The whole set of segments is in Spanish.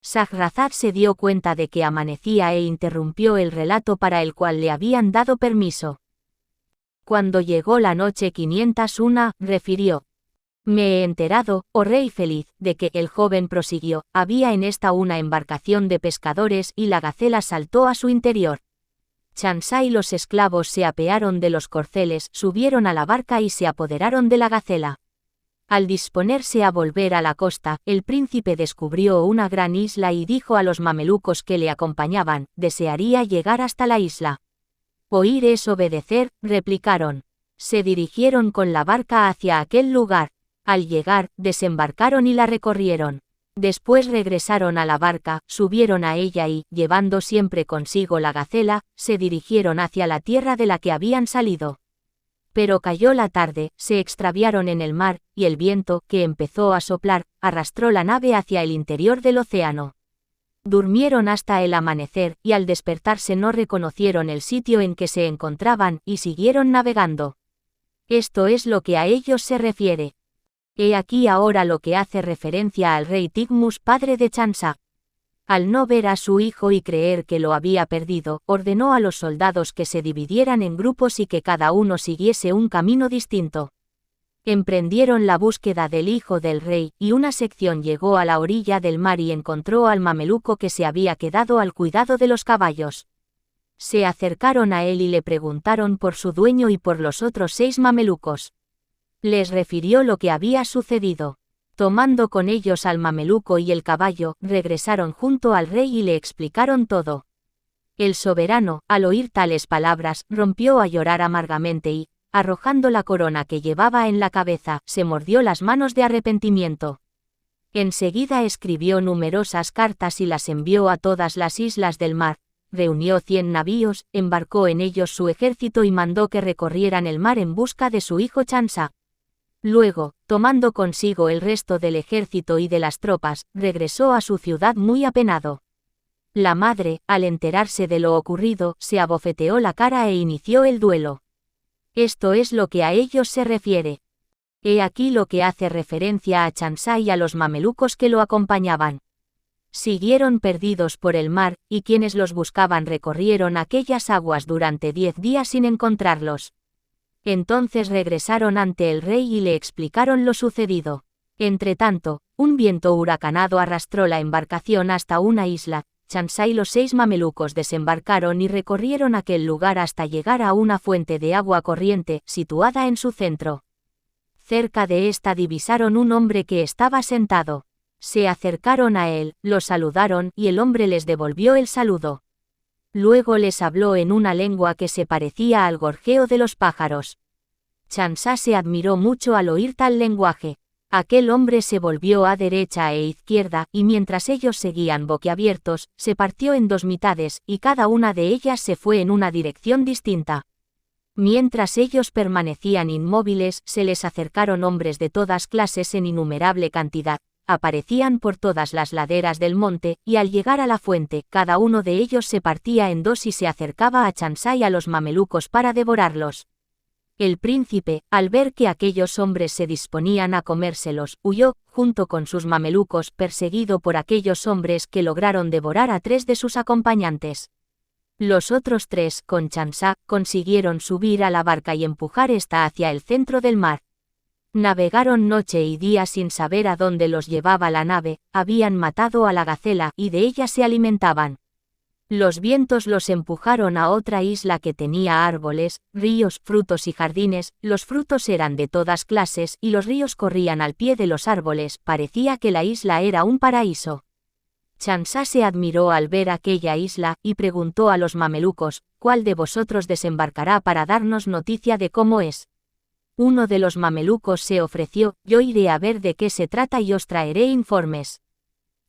Shahrazad se dio cuenta de que amanecía e interrumpió el relato para el cual le habían dado permiso. Cuando llegó la noche 501, refirió: Me he enterado, oh rey feliz, de que, el joven prosiguió, había en esta una embarcación de pescadores y la gacela saltó a su interior. Chansá y los esclavos se apearon de los corceles, subieron a la barca y se apoderaron de la gacela. Al disponerse a volver a la costa, el príncipe descubrió una gran isla y dijo a los mamelucos que le acompañaban: desearía llegar hasta la isla. Oír es obedecer, replicaron. Se dirigieron con la barca hacia aquel lugar. Al llegar, desembarcaron y la recorrieron. Después regresaron a la barca, subieron a ella y, llevando siempre consigo la gacela, se dirigieron hacia la tierra de la que habían salido. Pero cayó la tarde, se extraviaron en el mar, y el viento, que empezó a soplar, arrastró la nave hacia el interior del océano. Durmieron hasta el amanecer, y al despertarse no reconocieron el sitio en que se encontraban, y siguieron navegando. Esto es lo que a ellos se refiere. He aquí ahora lo que hace referencia al rey Tigmus, padre de Chansá. Al no ver a su hijo y creer que lo había perdido, ordenó a los soldados que se dividieran en grupos y que cada uno siguiese un camino distinto. Emprendieron la búsqueda del hijo del rey, y una sección llegó a la orilla del mar y encontró al mameluco que se había quedado al cuidado de los caballos. Se acercaron a él y le preguntaron por su dueño y por los otros 6 mamelucos. Les refirió lo que había sucedido. Tomando con ellos al mameluco y el caballo, regresaron junto al rey y le explicaron todo. El soberano, al oír tales palabras, rompió a llorar amargamente y, arrojando la corona que llevaba en la cabeza, se mordió las manos de arrepentimiento. Enseguida escribió numerosas cartas y las envió a todas las islas del mar, reunió 100 navíos, embarcó en ellos su ejército y mandó que recorrieran el mar en busca de su hijo Chansá. Luego, tomando consigo el resto del ejército y de las tropas, regresó a su ciudad muy apenado. La madre, al enterarse de lo ocurrido, se abofeteó la cara e inició el duelo. Esto es lo que a ellos se refiere. He aquí lo que hace referencia a Chansá y a los mamelucos que lo acompañaban. Siguieron perdidos por el mar, y quienes los buscaban recorrieron aquellas aguas durante 10 días sin encontrarlos. Entonces regresaron ante el rey y le explicaron lo sucedido. Entretanto, un viento huracanado arrastró la embarcación hasta una isla. Chansá y los 6 mamelucos desembarcaron y recorrieron aquel lugar hasta llegar a una fuente de agua corriente, situada en su centro. Cerca de esta divisaron un hombre que estaba sentado. Se acercaron a él, lo saludaron, y el hombre les devolvió el saludo. Luego les habló en una lengua que se parecía al gorjeo de los pájaros. Chansá se admiró mucho al oír tal lenguaje. Aquel hombre se volvió a derecha e izquierda, y mientras ellos seguían boquiabiertos, se partió en 2 mitades, y cada una de ellas se fue en una dirección distinta. Mientras ellos permanecían inmóviles, se les acercaron hombres de todas clases en innumerable cantidad. Aparecían por todas las laderas del monte, y al llegar a la fuente, cada uno de ellos se partía en 2 y se acercaba a Chansá y a los mamelucos para devorarlos. El príncipe, al ver que aquellos hombres se disponían a comérselos, huyó, junto con sus mamelucos, perseguido por aquellos hombres que lograron devorar a 3 de sus acompañantes. Los otros 3, con Chansá, consiguieron subir a la barca y empujar esta hacia el centro del mar. Navegaron noche y día sin saber a dónde los llevaba la nave, habían matado a la gacela y de ella se alimentaban. Los vientos los empujaron a otra isla que tenía árboles, ríos, frutos y jardines. Los frutos eran de todas clases y los ríos corrían al pie de los árboles, parecía que la isla era un paraíso. Chansá se admiró al ver aquella isla, y preguntó a los mamelucos: ¿cuál de vosotros desembarcará para darnos noticia de cómo es? Uno de los mamelucos se ofreció: yo iré a ver de qué se trata y os traeré informes.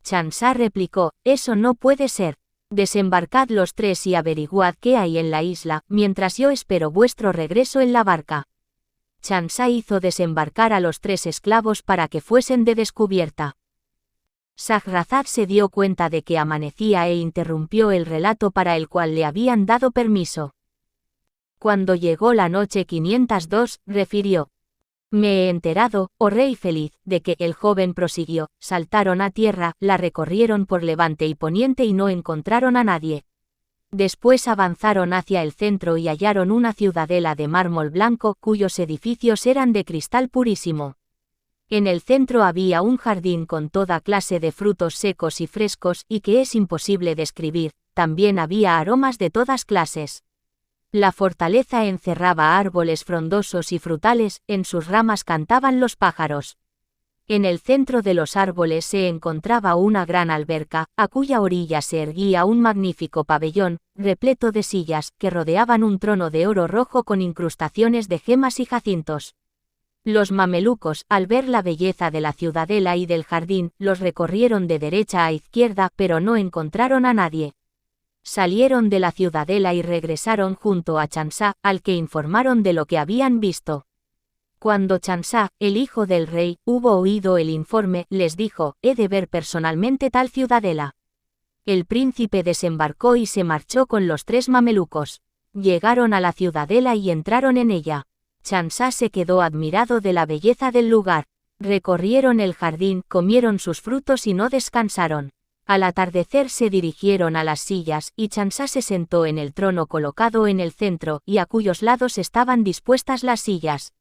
Chansá replicó: eso no puede ser. Desembarcad los 3 y averiguad qué hay en la isla, mientras yo espero vuestro regreso en la barca. Chansá hizo desembarcar a los 3 esclavos para que fuesen de descubierta. Shahrazad se dio cuenta de que amanecía e interrumpió el relato para el cual le habían dado permiso. Cuando llegó la noche 502, refirió: Me he enterado, oh rey feliz, de que el joven prosiguió, saltaron a tierra, la recorrieron por levante y poniente y no encontraron a nadie. Después avanzaron hacia el centro y hallaron una ciudadela de mármol blanco cuyos edificios eran de cristal purísimo. En el centro había un jardín con toda clase de frutos secos y frescos y que es imposible describir, también había aromas de todas clases. La fortaleza encerraba árboles frondosos y frutales, en sus ramas cantaban los pájaros. En el centro de los árboles se encontraba una gran alberca, a cuya orilla se erguía un magnífico pabellón, repleto de sillas, que rodeaban un trono de oro rojo con incrustaciones de gemas y jacintos. Los mamelucos, al ver la belleza de la ciudadela y del jardín, los recorrieron de derecha a izquierda, pero no encontraron a nadie. Salieron de la ciudadela y regresaron junto a Chansá, al que informaron de lo que habían visto. Cuando Chansá, el hijo del rey, hubo oído el informe, les dijo: «He de ver personalmente tal ciudadela». El príncipe desembarcó y se marchó con los 3 mamelucos. Llegaron a la ciudadela y entraron en ella. Chansá se quedó admirado de la belleza del lugar. Recorrieron el jardín, comieron sus frutos y no descansaron. Al atardecer se dirigieron a las sillas, y Chansá se sentó en el trono colocado en el centro, y a cuyos lados estaban dispuestas las sillas.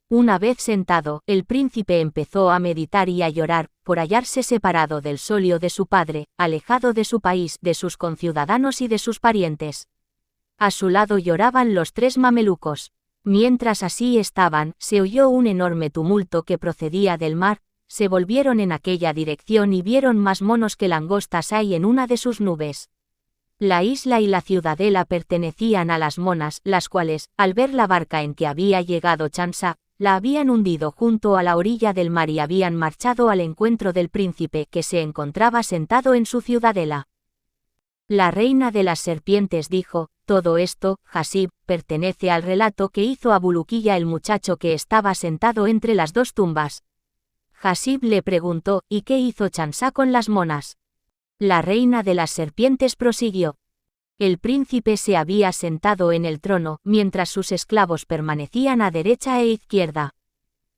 Una vez sentado, el príncipe empezó a meditar y a llorar, por hallarse separado del solio de su padre, alejado de su país, de sus conciudadanos y de sus parientes. A su lado lloraban los 3 mamelucos. Mientras así estaban, se oyó un enorme tumulto que procedía del mar. Se volvieron en aquella dirección y vieron más monos que langostas hay en una de sus nubes. La isla y la ciudadela pertenecían a las monas, las cuales, al ver la barca en que había llegado Chansá, la habían hundido junto a la orilla del mar y habían marchado al encuentro del príncipe que se encontraba sentado en su ciudadela. La reina de las serpientes dijo: «Todo esto, Hasib, pertenece al relato que hizo a Buluquilla el muchacho que estaba sentado entre las 2 tumbas». Hasib le preguntó: «¿Y qué hizo Chansá con las monas?». La reina de las serpientes prosiguió: «El príncipe se había sentado en el trono, mientras sus esclavos permanecían a derecha e izquierda.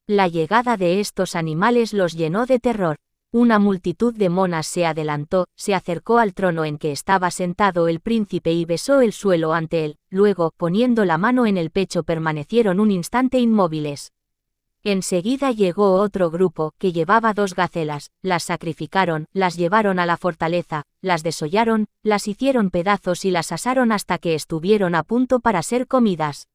La llegada de estos animales los llenó de terror. Una multitud de monas se adelantó, se acercó al trono en que estaba sentado el príncipe y besó el suelo ante él, luego, poniendo la mano en el pecho, permanecieron un instante inmóviles. Enseguida llegó otro grupo, que llevaba 2 gacelas, las sacrificaron, las llevaron a la fortaleza, las desollaron, las hicieron pedazos y las asaron hasta que estuvieron a punto para ser comidas.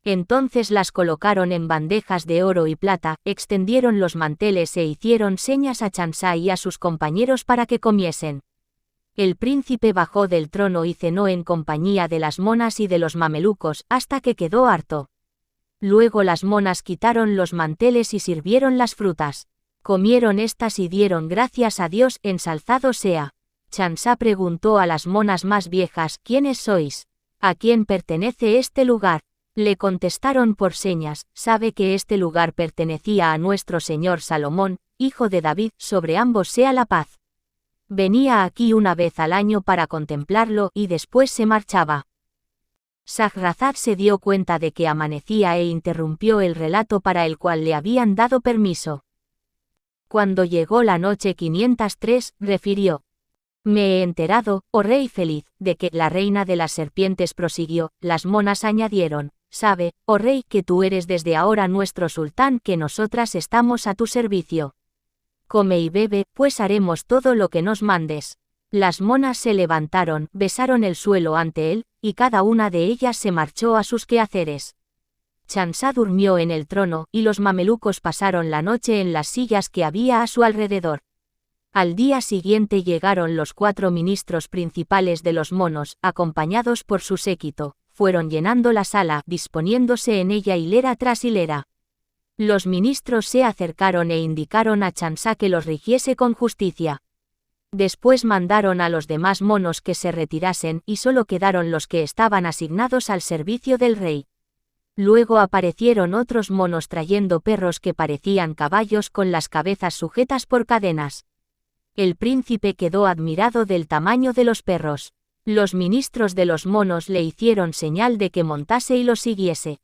Entonces las colocaron en bandejas de oro y plata, extendieron los manteles e hicieron señas a Chansá y a sus compañeros para que comiesen. El príncipe bajó del trono y cenó en compañía de las monas y de los mamelucos, hasta que quedó harto. Luego las monas quitaron los manteles y sirvieron las frutas. Comieron estas y dieron gracias a Dios, ensalzado sea. Chansá preguntó a las monas más viejas: «¿Quiénes sois? ¿A quién pertenece este lugar?». Le contestaron por señas: «Sabe que este lugar pertenecía a nuestro señor Salomón, hijo de David, sobre ambos sea la paz. Venía aquí una vez al año para contemplarlo, y después se marchaba». Shahrazad se dio cuenta de que amanecía e interrumpió el relato para el cual le habían dado permiso. Cuando llegó la noche 503, refirió: «Me he enterado, oh rey feliz, de que la reina de las serpientes prosiguió». Las monas añadieron: «Sabe, oh rey, que tú eres desde ahora nuestro sultán, que nosotras estamos a tu servicio. Come y bebe, pues haremos todo lo que nos mandes». Las monas se levantaron, besaron el suelo ante él, y cada una de ellas se marchó a sus quehaceres. Chansá durmió en el trono, y los mamelucos pasaron la noche en las sillas que había a su alrededor. Al día siguiente llegaron los 4 ministros principales de los monos, acompañados por su séquito, fueron llenando la sala, disponiéndose en ella hilera tras hilera. Los ministros se acercaron e indicaron a Chansá que los rigiese con justicia. Después mandaron a los demás monos que se retirasen, y solo quedaron los que estaban asignados al servicio del rey. Luego aparecieron otros monos trayendo perros que parecían caballos con las cabezas sujetas por cadenas. El príncipe quedó admirado del tamaño de los perros. Los ministros de los monos le hicieron señal de que montase y los siguiese.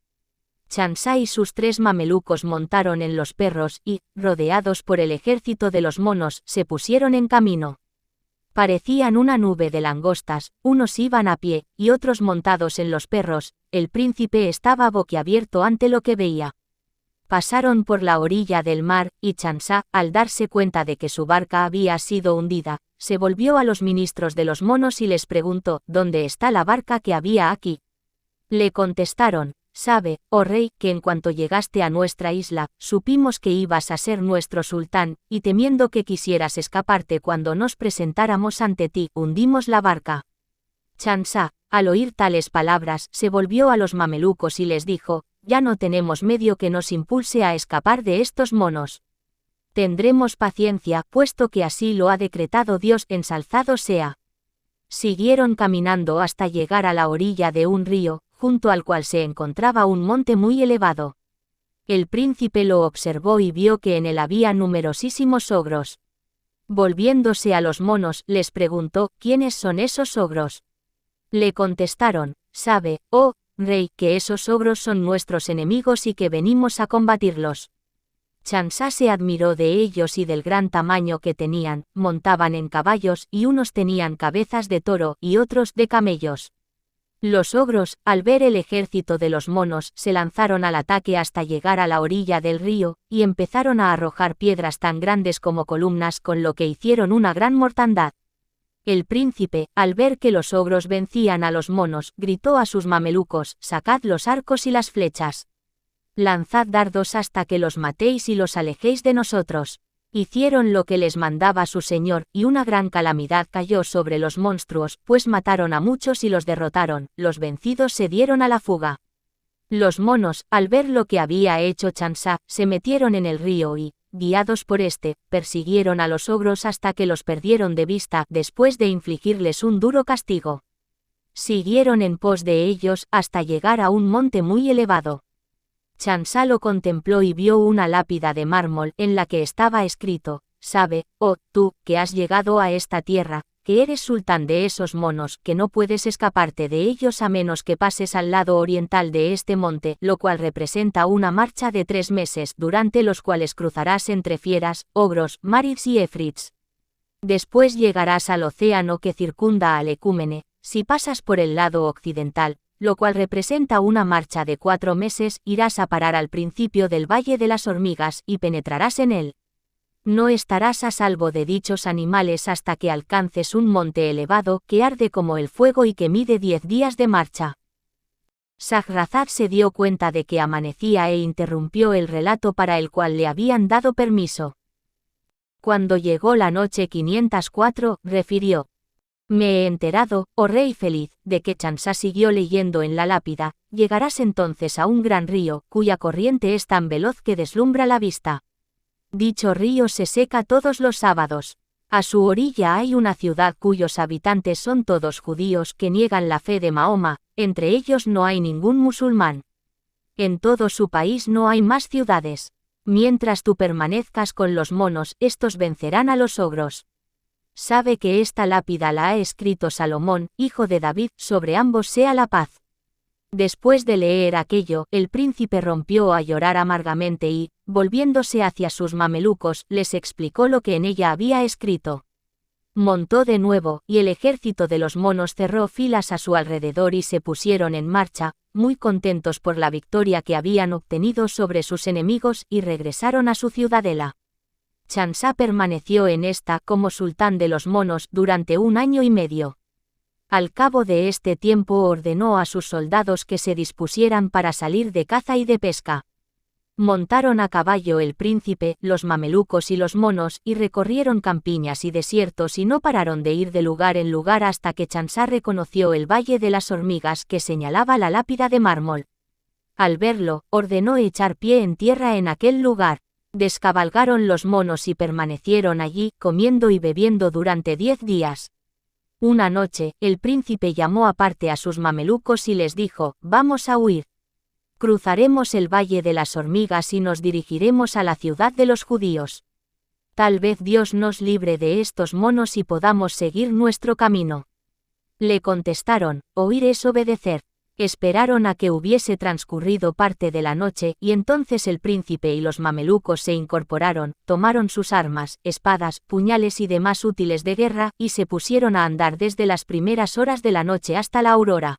Chansá y sus 3 mamelucos montaron en los perros y, rodeados por el ejército de los monos, se pusieron en camino. Parecían una nube de langostas, unos iban a pie, y otros montados en los perros. El príncipe estaba boquiabierto ante lo que veía. Pasaron por la orilla del mar, y Chansá, al darse cuenta de que su barca había sido hundida, se volvió a los ministros de los monos y les preguntó, ¿dónde está la barca que había aquí? Le contestaron, sabe, oh rey, que en cuanto llegaste a nuestra isla, supimos que ibas a ser nuestro sultán, y temiendo que quisieras escaparte cuando nos presentáramos ante ti, hundimos la barca. Chansá, al oír tales palabras, se volvió a los mamelucos y les dijo, ya no tenemos medio que nos impulse a escapar de estos monos. Tendremos paciencia, puesto que así lo ha decretado Dios, ensalzado sea. Siguieron caminando hasta llegar a la orilla de un río, junto al cual se encontraba un monte muy elevado. El príncipe lo observó y vio que en él había numerosísimos ogros. Volviéndose a los monos, les preguntó, ¿quiénes son esos ogros? Le contestaron, sabe, oh rey, que esos ogros son nuestros enemigos y que venimos a combatirlos. Chansá se admiró de ellos y del gran tamaño que tenían, montaban en caballos y unos tenían cabezas de toro y otros de camellos. Los ogros, al ver el ejército de los monos, se lanzaron al ataque hasta llegar a la orilla del río, y empezaron a arrojar piedras tan grandes como columnas, con lo que hicieron una gran mortandad. El príncipe, al ver que los ogros vencían a los monos, gritó a sus mamelucos, sacad los arcos y las flechas. Lanzad dardos hasta que los matéis y los alejéis de nosotros. Hicieron lo que les mandaba su señor, y una gran calamidad cayó sobre los monstruos, pues mataron a muchos y los derrotaron. Los vencidos se dieron a la fuga. Los monos, al ver lo que había hecho Chansá, se metieron en el río y, guiados por este, persiguieron a los ogros hasta que los perdieron de vista, después de infligirles un duro castigo. Siguieron en pos de ellos, hasta llegar a un monte muy elevado. Chansá lo contempló y vio una lápida de mármol en la que estaba escrito, sabe, oh, tú, que has llegado a esta tierra, que eres sultán de esos monos, que no puedes escaparte de ellos a menos que pases al lado oriental de este monte, lo cual representa una marcha de 3 meses, durante los cuales cruzarás entre fieras, ogros, marids y efrits. Después llegarás al océano que circunda al Ecúmene, si pasas por el lado occidental, lo cual representa una marcha de 4 meses, irás a parar al principio del Valle de las Hormigas y penetrarás en él. No estarás a salvo de dichos animales hasta que alcances un monte elevado que arde como el fuego y que mide 10 días de marcha. Shahrazad se dio cuenta de que amanecía e interrumpió el relato para el cual le habían dado permiso. Cuando llegó la noche 504, refirió: me he enterado, oh rey feliz, de que Chansá siguió leyendo en la lápida, llegarás entonces a un gran río, cuya corriente es tan veloz que deslumbra la vista. Dicho río se seca todos los sábados. A su orilla hay una ciudad cuyos habitantes son todos judíos que niegan la fe de Mahoma, entre ellos no hay ningún musulmán. En todo su país no hay más ciudades. Mientras tú permanezcas con los monos, estos vencerán a los ogros. Sabe que esta lápida la ha escrito Salomón, hijo de David, sobre ambos sea la paz. Después de leer aquello, el príncipe rompió a llorar amargamente y, volviéndose hacia sus mamelucos, les explicó lo que en ella había escrito. Montó de nuevo, y el ejército de los monos cerró filas a su alrededor y se pusieron en marcha, muy contentos por la victoria que habían obtenido sobre sus enemigos, y regresaron a su ciudadela. Chansá permaneció en esta como sultán de los monos durante 1 año y medio. Al cabo de este tiempo ordenó a sus soldados que se dispusieran para salir de caza y de pesca. Montaron a caballo el príncipe, los mamelucos y los monos, y recorrieron campiñas y desiertos y no pararon de ir de lugar en lugar hasta que Chansá reconoció el Valle de las Hormigas que señalaba la lápida de mármol. Al verlo, ordenó echar pie en tierra en aquel lugar. Descabalgaron los monos y permanecieron allí, comiendo y bebiendo durante 10 días. Una noche, el príncipe llamó aparte a sus mamelucos y les dijo: vamos a huir. Cruzaremos el Valle de las Hormigas y nos dirigiremos a la ciudad de los judíos. Tal vez Dios nos libre de estos monos y podamos seguir nuestro camino. Le contestaron: oír es obedecer. Esperaron a que hubiese transcurrido parte de la noche y entonces el príncipe y los mamelucos se incorporaron, tomaron sus armas, espadas, puñales y demás útiles de guerra y se pusieron a andar desde las primeras horas de la noche hasta la aurora.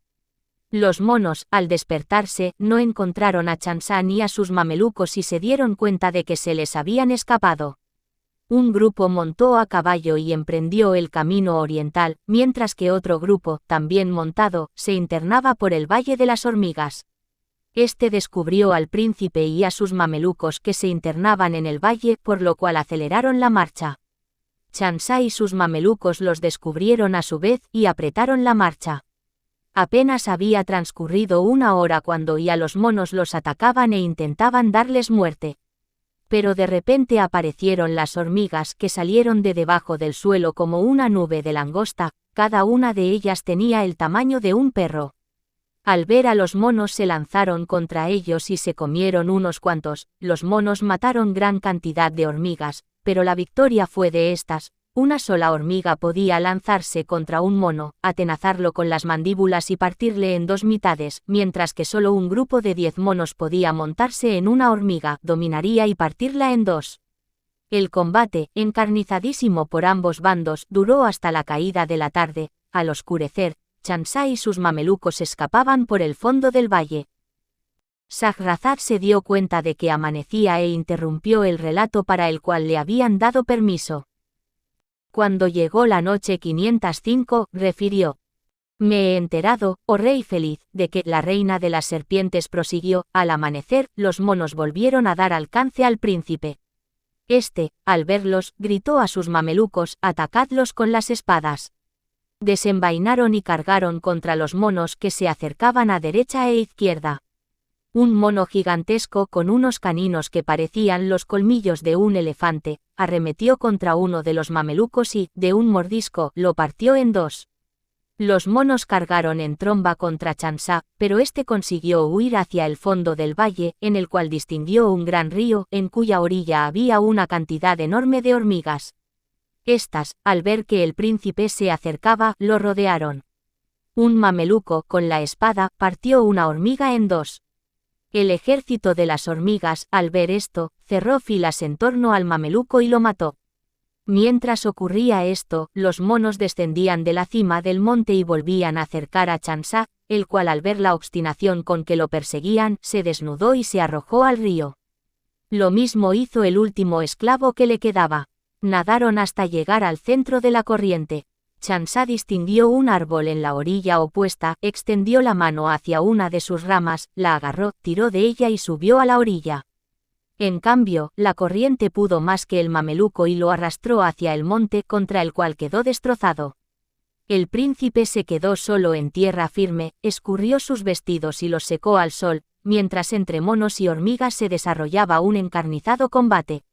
Los monos, al despertarse, no encontraron a Chansá ni a sus mamelucos y se dieron cuenta de que se les habían escapado. Un grupo montó a caballo y emprendió el camino oriental, mientras que otro grupo, también montado, se internaba por el Valle de las Hormigas. Este descubrió al príncipe y a sus mamelucos que se internaban en el valle, por lo cual aceleraron la marcha. Chansá y sus mamelucos los descubrieron a su vez y apretaron la marcha. Apenas había transcurrido una hora cuando ya los monos los atacaban e intentaban darles muerte. Pero de repente aparecieron las hormigas que salieron de debajo del suelo como una nube de langosta, cada una de ellas tenía el tamaño de un perro. Al ver a los monos se lanzaron contra ellos y se comieron unos cuantos. Los monos mataron gran cantidad de hormigas, pero la victoria fue de estas. Una sola hormiga podía lanzarse contra un mono, atenazarlo con las mandíbulas y partirle en dos mitades, mientras que solo un grupo de 10 monos podía montarse en una hormiga, dominaría y partirla en dos. El combate, encarnizadísimo por ambos bandos, duró hasta la caída de la tarde. Al oscurecer, Chansá y sus mamelucos escapaban por el fondo del valle. Shahrazad se dio cuenta de que amanecía e interrumpió el relato para el cual le habían dado permiso. Cuando llegó la noche 505, refirió: Me he enterado, oh rey feliz, de que la reina de las serpientes prosiguió. Al amanecer, los monos volvieron a dar alcance al príncipe. Este, al verlos, gritó a sus mamelucos: atacadlos con las espadas. Desenvainaron y cargaron contra los monos que se acercaban a derecha e izquierda. Un mono gigantesco con unos caninos que parecían los colmillos de un elefante, arremetió contra uno de los mamelucos y, de un mordisco, lo partió en dos. Los monos cargaron en tromba contra Chansá, pero este consiguió huir hacia el fondo del valle, en el cual distinguió un gran río, en cuya orilla había una cantidad enorme de hormigas. Estas, al ver que el príncipe se acercaba, lo rodearon. Un mameluco, con la espada, partió una hormiga en dos. El ejército de las hormigas, al ver esto, cerró filas en torno al mameluco y lo mató. Mientras ocurría esto, los monos descendían de la cima del monte y volvían a acercar a Chansá, el cual al ver la obstinación con que lo perseguían, se desnudó y se arrojó al río. Lo mismo hizo el último esclavo que le quedaba. Nadaron hasta llegar al centro de la corriente. Chansá distinguió un árbol en la orilla opuesta, extendió la mano hacia una de sus ramas, la agarró, tiró de ella y subió a la orilla. En cambio, la corriente pudo más que el mameluco y lo arrastró hacia el monte, contra el cual quedó destrozado. El príncipe se quedó solo en tierra firme, escurrió sus vestidos y los secó al sol, mientras entre monos y hormigas se desarrollaba un encarnizado combate.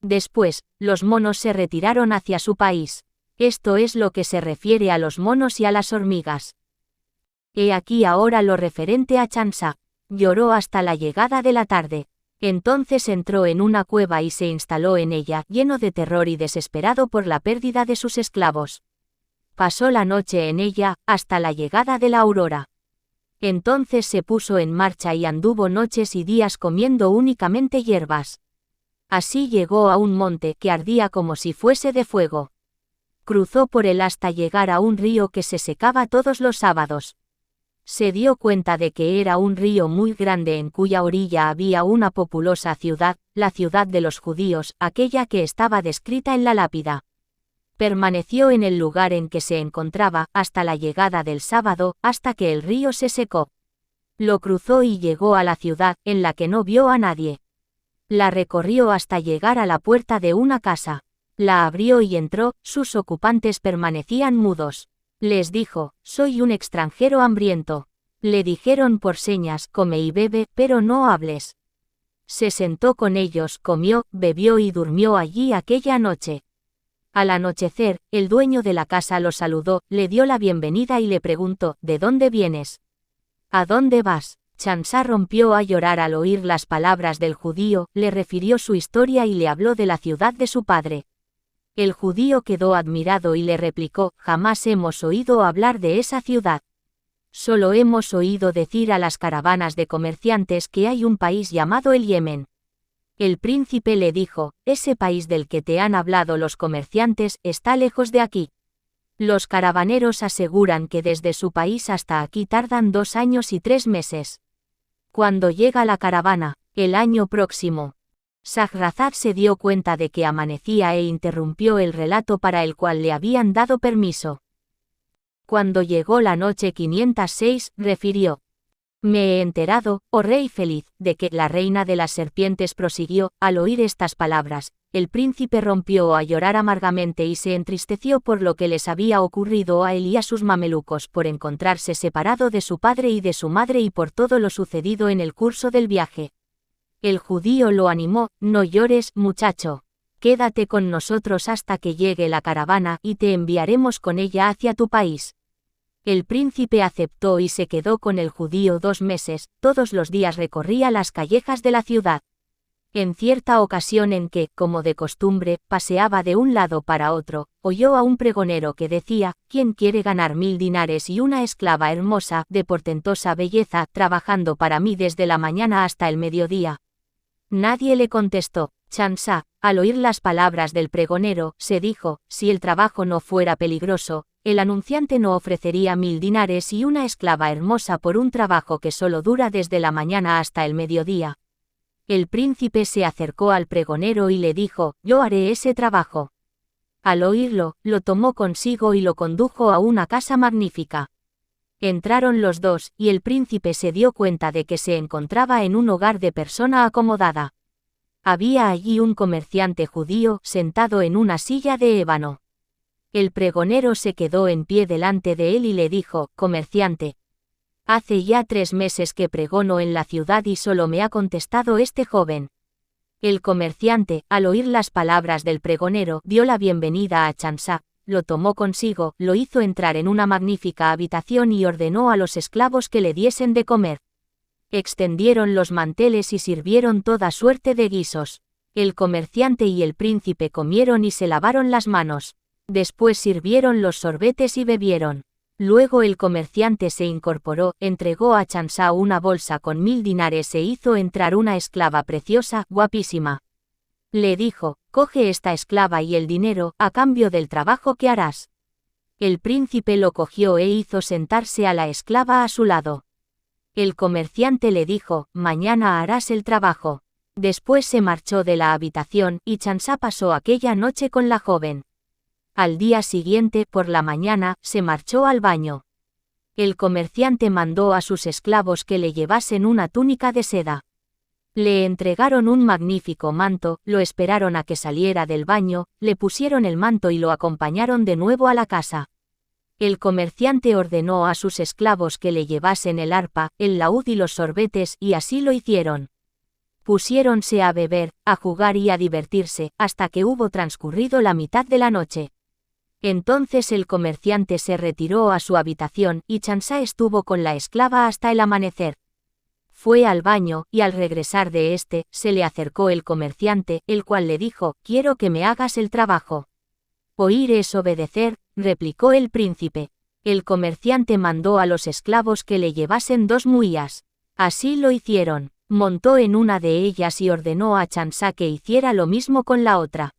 Después, los monos se retiraron hacia su país. Esto es lo que se refiere a los monos y a las hormigas. He aquí ahora lo referente a Chansá. Lloró hasta la llegada de la tarde. Entonces entró en una cueva y se instaló en ella, lleno de terror y desesperado por la pérdida de sus esclavos. Pasó la noche en ella, hasta la llegada de la aurora. Entonces se puso en marcha y anduvo noches y días comiendo únicamente hierbas. Así llegó a un monte que ardía como si fuese de fuego. Cruzó por él hasta llegar a un río que se secaba todos los sábados. Se dio cuenta de que era un río muy grande en cuya orilla había una populosa ciudad, la ciudad de los judíos, aquella que estaba descrita en la lápida. Permaneció en el lugar en que se encontraba, hasta la llegada del sábado, hasta que el río se secó. Lo cruzó y llegó a la ciudad, en la que no vio a nadie. La recorrió hasta llegar a la puerta de una casa. La abrió y entró, sus ocupantes permanecían mudos. Les dijo: soy un extranjero hambriento. Le dijeron por señas: come y bebe, pero no hables. Se sentó con ellos, comió, bebió y durmió allí aquella noche. Al anochecer, el dueño de la casa lo saludó, le dio la bienvenida y le preguntó: ¿de dónde vienes? ¿A dónde vas? Chansá rompió a llorar al oír las palabras del judío, le refirió su historia y le habló de la ciudad de su padre. El judío quedó admirado y le replicó: jamás hemos oído hablar de esa ciudad. Solo hemos oído decir a las caravanas de comerciantes que hay un país llamado el Yemen. El príncipe le dijo, ese país del que te han hablado los comerciantes está lejos de aquí. Los caravaneros aseguran que desde su país hasta aquí tardan 2 años y 3 meses. Cuando llega la caravana, el año próximo. Shahrazad se dio cuenta de que amanecía e interrumpió el relato para el cual le habían dado permiso. Cuando llegó la noche 506, refirió. Me he enterado, oh rey feliz, de que la reina de las serpientes prosiguió. Al oír estas palabras, el príncipe rompió a llorar amargamente y se entristeció por lo que les había ocurrido a él y a sus mamelucos por encontrarse separado de su padre y de su madre y por todo lo sucedido en el curso del viaje. El judío lo animó, no llores, muchacho. Quédate con nosotros hasta que llegue la caravana y te enviaremos con ella hacia tu país. El príncipe aceptó y se quedó con el judío 2 meses, todos los días recorría las callejas de la ciudad. En cierta ocasión en que, como de costumbre, paseaba de un lado para otro, oyó a un pregonero que decía, ¿quién quiere ganar 1000 dinares y una esclava hermosa, de portentosa belleza, trabajando para mí desde la mañana hasta el mediodía? Nadie le contestó. Shamsah, al oír las palabras del pregonero, se dijo, si el trabajo no fuera peligroso, el anunciante no ofrecería 1000 dinares y una esclava hermosa por un trabajo que solo dura desde la mañana hasta el mediodía. El príncipe se acercó al pregonero y le dijo, yo haré ese trabajo. Al oírlo, lo tomó consigo y lo condujo a una casa magnífica. Entraron los dos, y el príncipe se dio cuenta de que se encontraba en un hogar de persona acomodada. Había allí un comerciante judío, sentado en una silla de ébano. El pregonero se quedó en pie delante de él y le dijo, comerciante. Hace ya 3 meses que pregono en la ciudad y solo me ha contestado este joven. El comerciante, al oír las palabras del pregonero, dio la bienvenida a Shamsah, lo tomó consigo, lo hizo entrar en una magnífica habitación y ordenó a los esclavos que le diesen de comer. Extendieron los manteles y sirvieron toda suerte de guisos. El comerciante y el príncipe comieron y se lavaron las manos. Después sirvieron los sorbetes y bebieron. Luego el comerciante se incorporó, entregó a Shamsah una bolsa con 1000 dinares e hizo entrar una esclava preciosa, guapísima. Le dijo, coge esta esclava y el dinero, a cambio del trabajo que harás. El príncipe lo cogió e hizo sentarse a la esclava a su lado. El comerciante le dijo, mañana harás el trabajo. Después se marchó de la habitación y Shamsah pasó aquella noche con la joven. Al día siguiente, por la mañana, se marchó al baño. El comerciante mandó a sus esclavos que le llevasen una túnica de seda. Le entregaron un magnífico manto, lo esperaron a que saliera del baño, le pusieron el manto y lo acompañaron de nuevo a la casa. El comerciante ordenó a sus esclavos que le llevasen el arpa, el laúd y los sorbetes, y así lo hicieron. Pusiéronse a beber, a jugar y a divertirse, hasta que hubo transcurrido la mitad de la noche. Entonces el comerciante se retiró a su habitación y Shamsah estuvo con la esclava hasta el amanecer. Fue al baño, y al regresar de este, se le acercó el comerciante, el cual le dijo, quiero que me hagas el trabajo. Oír es obedecer, replicó el príncipe. El comerciante mandó a los esclavos que le llevasen 2 muías. Así lo hicieron. Montó en una de ellas y ordenó a Shamsah que hiciera lo mismo con la otra.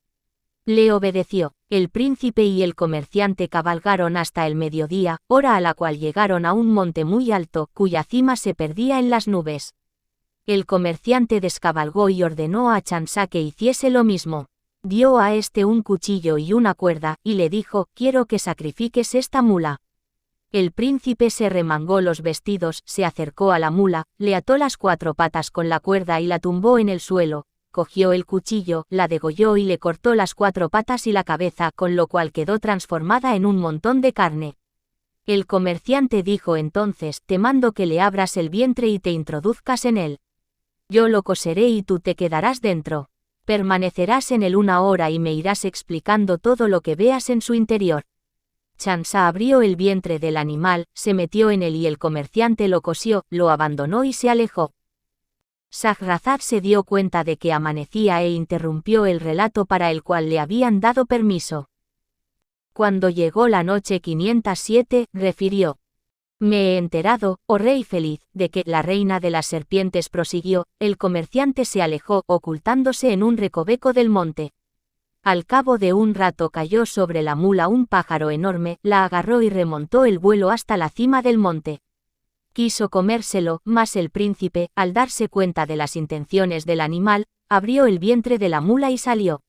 Le obedeció. El príncipe y el comerciante cabalgaron hasta el mediodía, hora a la cual llegaron a un monte muy alto, cuya cima se perdía en las nubes. El comerciante descabalgó y ordenó a Shamsah que hiciese lo mismo. Dio a este un cuchillo y una cuerda, y le dijo, quiero que sacrifiques esta mula. El príncipe se remangó los vestidos, se acercó a la mula, le ató las 4 patas con la cuerda y la tumbó en el suelo. Cogió el cuchillo, la degolló y le cortó las 4 patas y la cabeza, con lo cual quedó transformada en un montón de carne. El comerciante dijo entonces, te mando que le abras el vientre y te introduzcas en él. Yo lo coseré y tú te quedarás dentro. Permanecerás en él 1 hora y me irás explicando todo lo que veas en su interior. Shamsah abrió el vientre del animal, se metió en él y el comerciante lo cosió, lo abandonó y se alejó. Shahrazad se dio cuenta de que amanecía e interrumpió el relato para el cual le habían dado permiso. Cuando llegó la noche 507, refirió. Me he enterado, oh rey feliz, de que la reina de las serpientes prosiguió. El comerciante se alejó, ocultándose en un recoveco del monte. Al cabo de un rato cayó sobre la mula un pájaro enorme, la agarró y remontó el vuelo hasta la cima del monte. Quiso comérselo, mas el príncipe, al darse cuenta de las intenciones del animal, abrió el vientre de la mula y salió.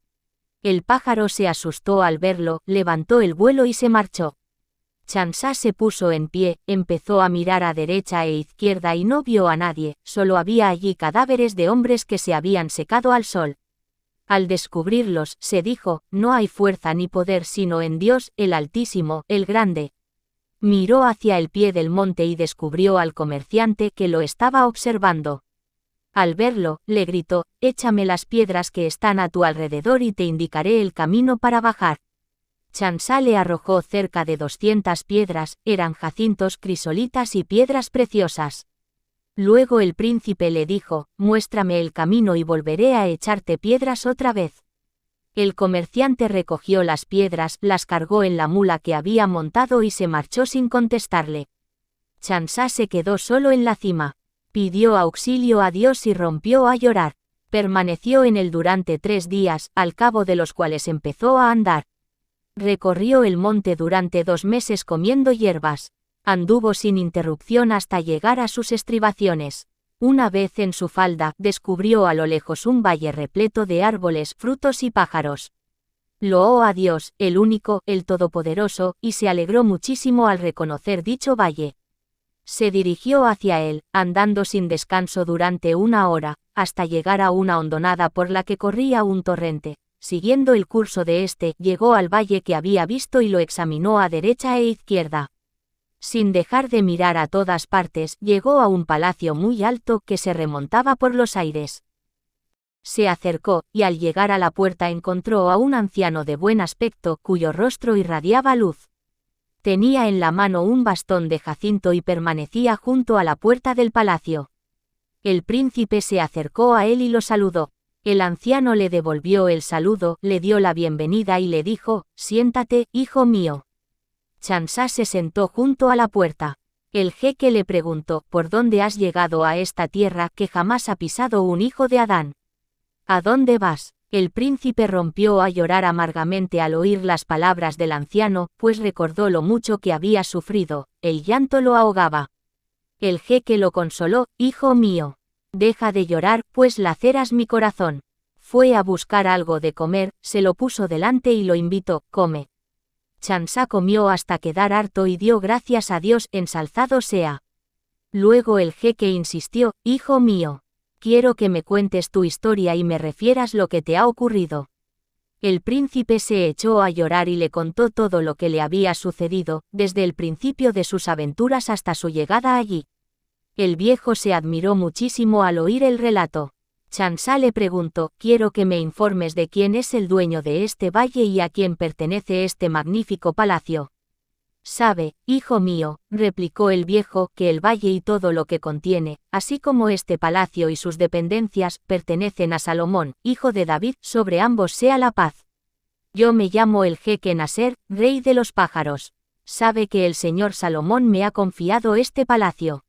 El pájaro se asustó al verlo, levantó el vuelo y se marchó. Chansá se puso en pie, empezó a mirar a derecha e izquierda y no vio a nadie, solo había allí cadáveres de hombres que se habían secado al sol. Al descubrirlos, se dijo, no hay fuerza ni poder sino en Dios, el Altísimo, el Grande. Miró hacia el pie del monte y descubrió al comerciante que lo estaba observando. Al verlo, le gritó, échame las piedras que están a tu alrededor y te indicaré el camino para bajar. Chansá le arrojó cerca de 200 piedras, eran jacintos, crisolitas y piedras preciosas. Luego el príncipe le dijo, muéstrame el camino y volveré a echarte piedras otra vez. El comerciante recogió las piedras, las cargó en la mula que había montado y se marchó sin contestarle. Chansá se quedó solo en la cima. Pidió auxilio a Dios y rompió a llorar. Permaneció en él durante 3 días, al cabo de los cuales empezó a andar. Recorrió el monte durante 2 meses comiendo hierbas. Anduvo sin interrupción hasta llegar a sus estribaciones. Una vez en su falda, descubrió a lo lejos un valle repleto de árboles, frutos y pájaros. Loó a Dios, el único, el todopoderoso, y se alegró muchísimo al reconocer dicho valle. Se dirigió hacia él, andando sin descanso durante 1 hora, hasta llegar a una hondonada por la que corría un torrente. Siguiendo el curso de este, llegó al valle que había visto y lo examinó a derecha e izquierda. Sin dejar de mirar a todas partes, llegó a un palacio muy alto que se remontaba por los aires. Se acercó, y al llegar a la puerta encontró a un anciano de buen aspecto, cuyo rostro irradiaba luz. Tenía en la mano un bastón de jacinto y permanecía junto a la puerta del palacio. El príncipe se acercó a él y lo saludó. El anciano le devolvió el saludo, le dio la bienvenida y le dijo, siéntate, hijo mío. Chansá se sentó junto a la puerta. El jeque le preguntó, ¿por dónde has llegado a esta tierra que jamás ha pisado un hijo de Adán? ¿A dónde vas? El príncipe rompió a llorar amargamente al oír las palabras del anciano, pues recordó lo mucho que había sufrido, el llanto lo ahogaba. El jeque lo consoló, hijo mío. Deja de llorar, pues laceras mi corazón. Fue a buscar algo de comer, se lo puso delante y lo invitó, come. Chansá comió hasta quedar harto y dio gracias a Dios, ensalzado sea. Luego el jeque insistió, hijo mío. Quiero que me cuentes tu historia y me refieras lo que te ha ocurrido. El príncipe se echó a llorar y le contó todo lo que le había sucedido, desde el principio de sus aventuras hasta su llegada allí. El viejo se admiró muchísimo al oír el relato. Chansá le preguntó, quiero que me informes de quién es el dueño de este valle y a quién pertenece este magnífico palacio. Sabe, hijo mío, replicó el viejo, que el valle y todo lo que contiene, así como este palacio y sus dependencias, pertenecen a Salomón, hijo de David, sobre ambos sea la paz. Yo me llamo el jeque Naser, rey de los pájaros. Sabe que el señor Salomón me ha confiado este palacio.